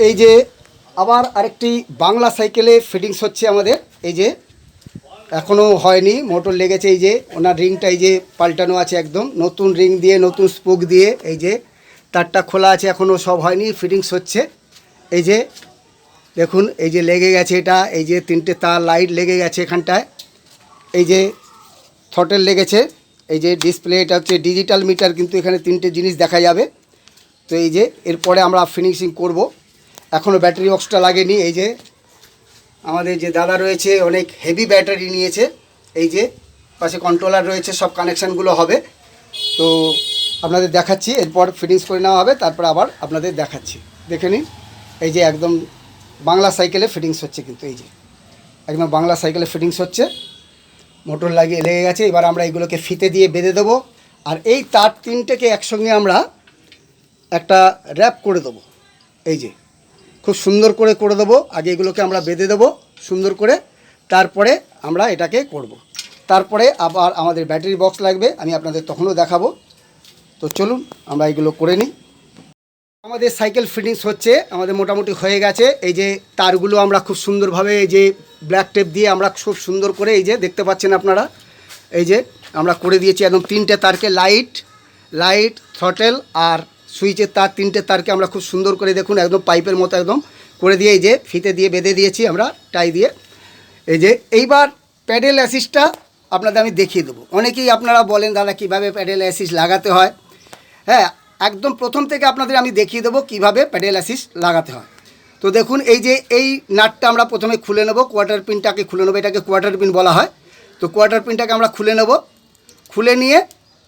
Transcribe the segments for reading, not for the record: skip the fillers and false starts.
এই যে আবার আরেকটি বাংলা সাইকেলে ফিটিংস হচ্ছে আমাদের। এই যে এখনও হয়নি, মোটর লেগেছে। এই যে ওনার রিংটা এই যে পাল্টানো আছে, একদম নতুন রিং দিয়ে নতুন স্পোক দিয়ে। এই যে তারটা খোলা আছে, এখনও সব হয়নি, ফিটিংস হচ্ছে। এই যে দেখুন, এই যে লেগে গেছে এটা। এই যে তিনটে তার লাইট লেগে গেছে এখানটায়। এই যে থ্রটেল লেগেছে। এই যে ডিসপ্লে, এটা হচ্ছে ডিজিটাল মিটার, কিন্তু এখানে তিনটে জিনিস দেখা যাবে। তো এই যে এরপরে আমরা ফিনিশিং করব। এখনও ব্যাটারি বক্সটা লাগেনি। এই যে আমাদের যে দাদা রয়েছে অনেক হেভি ব্যাটারি নিয়েছে। এই যে পাশে কন্ট্রোলার রয়েছে, সব কানেকশানগুলো হবে। তো আপনাদের দেখাচ্ছি, এরপর ফিটিংস করে নেওয়া হবে, তারপর আবার আপনাদের দেখাচ্ছি। দেখে নিন, এই যে একদম বাংলা সাইকেলে ফিটিংস হচ্ছে, কিন্তু এই যে একদম বাংলা সাইকেলে ফিটিংস হচ্ছে। মোটর লাগিয়ে লেগে গেছে। এবার আমরা এগুলোকে ফিতে দিয়ে বেঁধে দেবো। আর এই তার তিনটেকে একসঙ্গে আমরা একটা র্যাপ করে দেবো। এই যে খুব সুন্দর করে দেবো। আগে এগুলোকে আমরা বেঁধে দেবো সুন্দর করে, তারপরে আমরা এটাকে করব। তারপরে আবার আমাদের ব্যাটারি বক্স লাগবে, আমি আপনাদের তখনও দেখাবো। তো চলুন আমরা এগুলো করে নিই। আমাদের সাইকেল ফিটিংস হচ্ছে, আমাদের মোটামুটি হয়ে গেছে। এই যে তারগুলো আমরা খুব সুন্দরভাবে এই যে ব্ল্যাক টেপ দিয়ে আমরা খুব সুন্দর করে, এই যে দেখতে পাচ্ছেন আপনারা, এই যে আমরা করে দিয়েছি একদম তিনটে তারকে, লাইট থ্রটেল আর সুইচের তার, তিনটে তারকে আমরা খুব সুন্দর করে দেখুন একদম পাইপের মতো একদম করে দিয়ে এই যে ফিতে দিয়ে বেঁধে দিয়েছি আমরা টাই দিয়ে। এই যে এইবার প্যাডেল অ্যাসিস্টটা আপনাদের আমি দেখিয়ে দেবো। অনেকেই আপনারা বলেন দাদা কীভাবে প্যাডেল অ্যাসিস্ট লাগাতে হয়। হ্যাঁ, একদম প্রথম থেকে আপনাদের আমি দেখিয়ে দেবো কীভাবে প্যাডেল অ্যাসিস্ট লাগাতে হয়। তো দেখুন, এই যে এই নাটটা আমরা প্রথমে খুলে নেব, কোয়ার্টার পিনটাকে খুলে নেবো, এটাকে কোয়ার্টার পিন বলা হয়। তো কোয়ার্টার পিনটাকে আমরা খুলে নেব, খুলে নিয়ে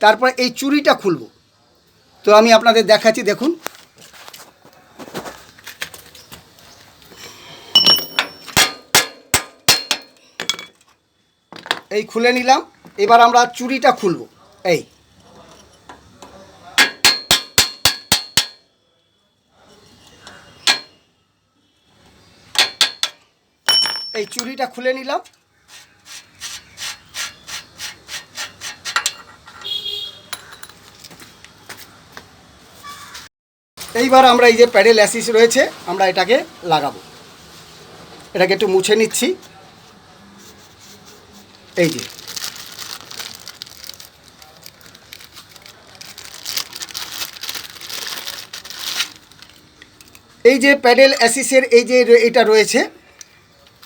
তারপর এই চুড়িটা খুলব। তো আমি আপনাদের দেখাচ্ছি, দেখুন। এই খুলে নিলাম। এবার আমরা চুড়িটা খুলব। এই চুড়িটা খুলে নিলাম। এইবার আমরা এই যে প্যাডেল অ্যাসিস রয়েছে, আমরা এটাকে লাগাবো। এটাকে একটু মুছে নিচ্ছি। এই যে এই যে প্যাডেল অ্যাসিসের এই যে এটা রয়েছে,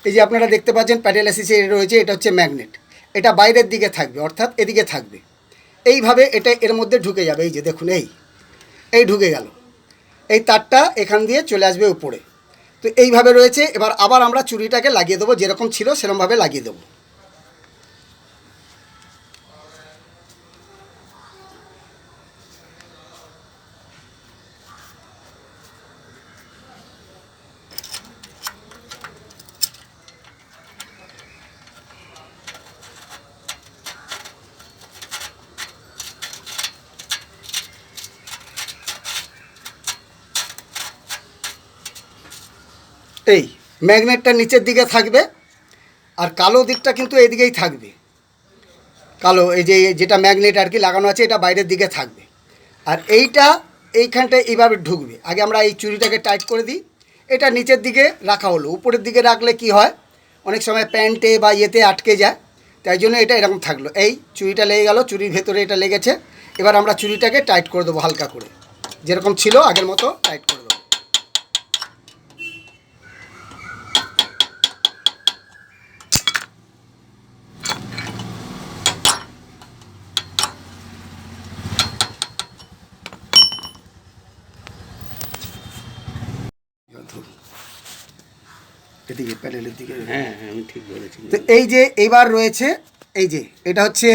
এই যে আপনারা দেখতে পাচ্ছেন প্যাডেল অ্যাসিসের রয়েছে, এটা হচ্ছে ম্যাগনেট। এটা বাইরের দিকে থাকবে, অর্থাৎ এদিকে থাকবে। এইভাবে এটা এর মধ্যে ঢুকে যাবে। এই যে দেখুন, এই ঢুকে গেল। এই তারটা এখান দিয়ে চলে আসবে উপরে। তো এইভাবে রয়েছে। এবার আবার আমরা চুড়িটাকে লাগিয়ে দেবো, যেরকম ছিল সেরকমভাবে লাগিয়ে দেবো। এই ম্যাগনেটটা নিচের দিকে থাকবে, আর কালো দিকটা কিন্তু এইদিকেই থাকবে। কালো এই যে যেটা ম্যাগনেট আর কি লাগানো আছে, এটা বাইরের দিকে থাকবে। আর এইখানটায় এইভাবে ঢুকবে। আগে আমরা এই চুড়িটাকে টাইট করে দিই। এটা নিচের দিকে রাখা হলো। উপরের দিকে রাখলে কি হয়, অনেক সময় প্যান্টে বা ইয়েতে আটকে যায়, তাই জন্য এটা এরকম থাকলো। এই চুড়িটা লেগে গেল, চুড়ির ভেতরে এটা লেগেছে। এবার আমরা চুড়িটাকে টাইট করে দেবো হালকা করে, যেরকম ছিল আগের মতো টাইট করে দেবো। এদিকে প্যাডেলের দিকে, হ্যাঁ হ্যাঁ আমি ঠিক বলেছি। তো এই যে এইবার রয়েছে, এই যে এটা হচ্ছে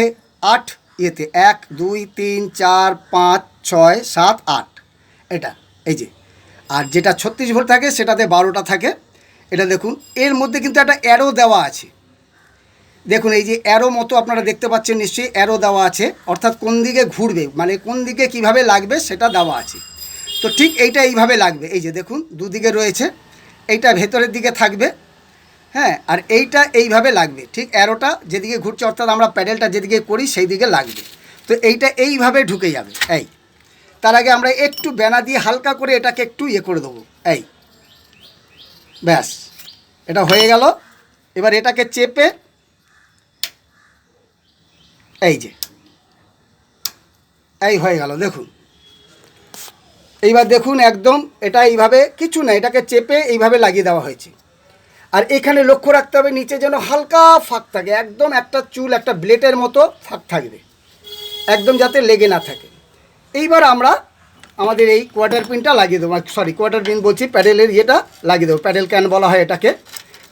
8 ইয়েতে 1 2 3 4 5 6 7 8 এটা। এই যে আর যেটা 36 ভোল্ট থাকে সেটাতে 12টা থাকে। এটা দেখুন, এর মধ্যে কিন্তু একটা অ্যারো দেওয়া আছে। দেখুন এই যে অ্যারো মতো আপনারা দেখতে পাচ্ছেন নিশ্চয়ই, অ্যারো দেওয়া আছে, অর্থাৎ কোন দিকে ঘুরবে, মানে কোন দিকে কিভাবে লাগবে সেটা দেওয়া আছে। তো ঠিক এইটা এইভাবে লাগবে। এই যে দেখুন দুদিকে রয়েছে, এইটা ভেতরের দিকে থাকবে। হ্যাঁ, আর এইটা এইভাবে লাগবে, ঠিক অ্যারোটা যেদিকে ঘুরছে, অর্থাৎ আমরা প্যাডেলটা যেদিকে করি সেই দিকে লাগবে। তো এইটা এইভাবে ঢুকে যাবে। তার আগে আমরা একটু বেনা দিয়ে হালকা করে এটাকে একটু ইয়ে করে দেবো। ব্যাস, এটা হয়ে গেল। এবার এটাকে চেপে এই যে এই হয়ে গেল, দেখুন। এইবার দেখুন একদম এটা এইভাবে কিছু না, এটাকে চেপে এইভাবে লাগিয়ে দেওয়া হয়েছে। আর এখানে লক্ষ্য রাখতে হবে নিচে যেন হালকা ফাঁক থাকে, একদম একটা চুল একটা ব্লেডের মতো ফাঁক থাকবে, একদম যাতে লেগে না থাকে। এইবার আমরা আমাদের এই কোয়ার্টার পিনটা লাগিয়ে দেবো, সরি কোয়ার্টার পিন বলছি, প্যাডেলের ইয়েটা লাগিয়ে দেবো, প্যাডেল ক্যান বলা হয় এটাকে।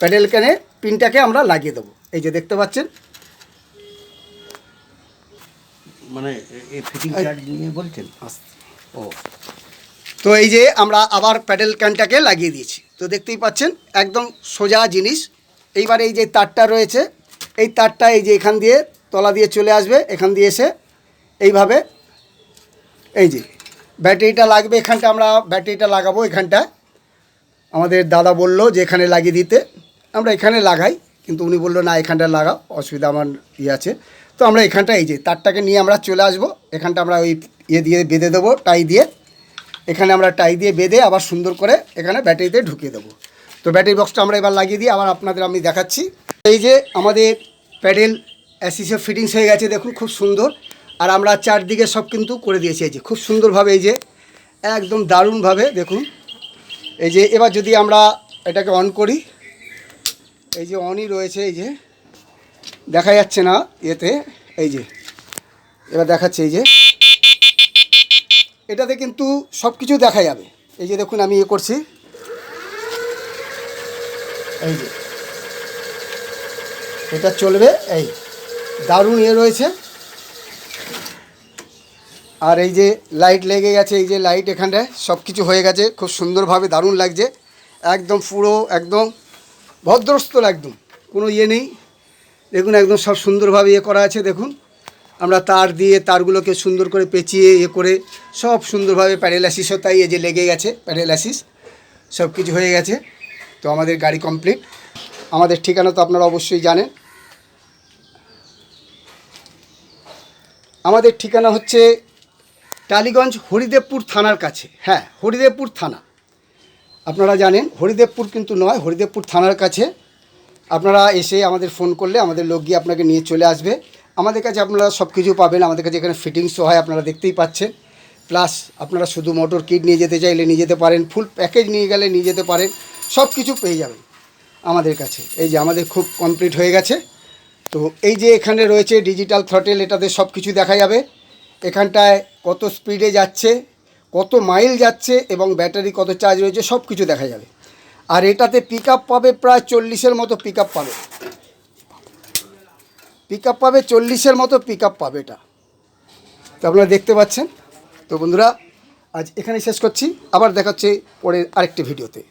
প্যাডেল ক্যানের পিনটাকে আমরা লাগিয়ে দেবো, এই যে দেখতে পাচ্ছেন। মানে এই ফিটিং চার্জ নিয়ে বলছেন? ও, তো এই যে আমরা আবার প্যাডেল ক্যানটাকে লাগিয়ে দিয়েছি, তো দেখতেই পাচ্ছেন একদম সোজা জিনিস। এইবার এই যে তারটা রয়েছে, এই তারটা এই যে এখান দিয়ে তলা দিয়ে চলে আসবে, এখান দিয়ে এসে এইভাবে এই যে ব্যাটারিটা লাগবে, এখানটা আমরা ব্যাটারিটা লাগাবো। এখানটা আমাদের দাদা বললো যে এখানে লাগিয়ে দিতে, আমরা এখানে লাগাই, কিন্তু উনি বললো না এখানটা লাগাও, অসুবিধা আমার আছে। তো আমরা এখানটা এই যে তারটাকে নিয়ে আমরা চলে আসবো, এখানটা আমরা ওই ইয়ে দিয়ে বেঁধে দেবো, টাই দিয়ে। এখানে আমরা টাই দিয়ে বেঁধে আবার সুন্দর করে এখানে ব্যাটারিতে ঢুকিয়ে দেবো। তো ব্যাটারি বক্সটা আমরা এবার লাগিয়ে দিই, আবার আপনাদের আমি দেখাচ্ছি। এই যে আমাদের প্যাডেল অ্যাসিসের ফিটিংস হয়ে গেছে, দেখুন খুব সুন্দর। আর আমরা চারদিকে সব কিন্তু করে দিয়েছি, এই যে খুব সুন্দরভাবে, এই যে একদম দারুণভাবে দেখুন। এই যে এবার যদি আমরা এটাকে অন করি, এই যে অনই রয়েছে, এই যে দেখা যাচ্ছে না এতে, এই যে এবার দেখাচ্ছে, এই যে এটাতে কিন্তু সব কিছু দেখা যাবে। এই যে দেখুন আমি করছি, এই যে এটা চলবে, এই দারুণ রয়েছে। আর এই যে লাইট লেগে গেছে, এই যে লাইট এখানটায় সব কিছু হয়ে গেছে, খুব সুন্দরভাবে দারুণ লাগছে, একদম পুরো একদম ভদ্রস্থল, একদম কোনো নেই। দেখুন একদম সব সুন্দরভাবে করা আছে। দেখুন আমরা তার দিয়ে তারগুলোকে সুন্দর করে পেঁচিয়ে করে সব সুন্দরভাবে প্যাডেল অ্যাসিসও তাই এই যে লেগে গেছে, প্যাডেল অ্যাসিস সব কিছু হয়ে গেছে। তো আমাদের গাড়ি কমপ্লিট। আমাদের ঠিকানা তো আপনারা অবশ্যই জানেন, আমাদের ঠিকানা হচ্ছে টালিগঞ্জ, হরিদেবপুর থানার কাছে। হ্যাঁ, হরিদেবপুর থানা, আপনারা জানেন হরিদেবপুর কিন্তু নয়, হরিদেবপুর থানার কাছে। আপনারা এসে আমাদের ফোন করলে আমাদের লোক গিয়ে আপনাকে নিয়ে চলে আসবে। আমাদের কাছে আপনারা সব কিছু পাবেন, আমাদের কাছে এখানে ফিটিংসও হয়, আপনারা দেখতেই পাচ্ছেন। প্লাস আপনারা শুধু মোটর কিট নিয়ে যেতে চাইলে নিয়ে যেতে পারেন, ফুল প্যাকেজ নিয়ে গেলে নিয়ে যেতে পারেন, সব কিছু পেয়ে যাবেন আমাদের কাছে। এই যে আমাদের খুব কমপ্লিট হয়ে গেছে। তো এই যে এখানে রয়েছে ডিজিটাল থ্রটেল, এটাতে সব কিছু দেখা যাবে। এখানটায় কত স্পিডে যাচ্ছে, কত মাইল যাচ্ছে এবং ব্যাটারি কত চার্জ রয়েছে, সব কিছু দেখা যাবে। আর এটাতে পিক আপ পাবে প্রায় 40-এর মতো পিক আপ পাবে, 40-এর মতো পিক আপ পাবে এটা। তো আপনারা দেখতে পাচ্ছেন। তো বন্ধুরা আজ এখানে শেষ করছি, আবার দেখাচ্ছি পরের আরেকটি ভিডিওতে।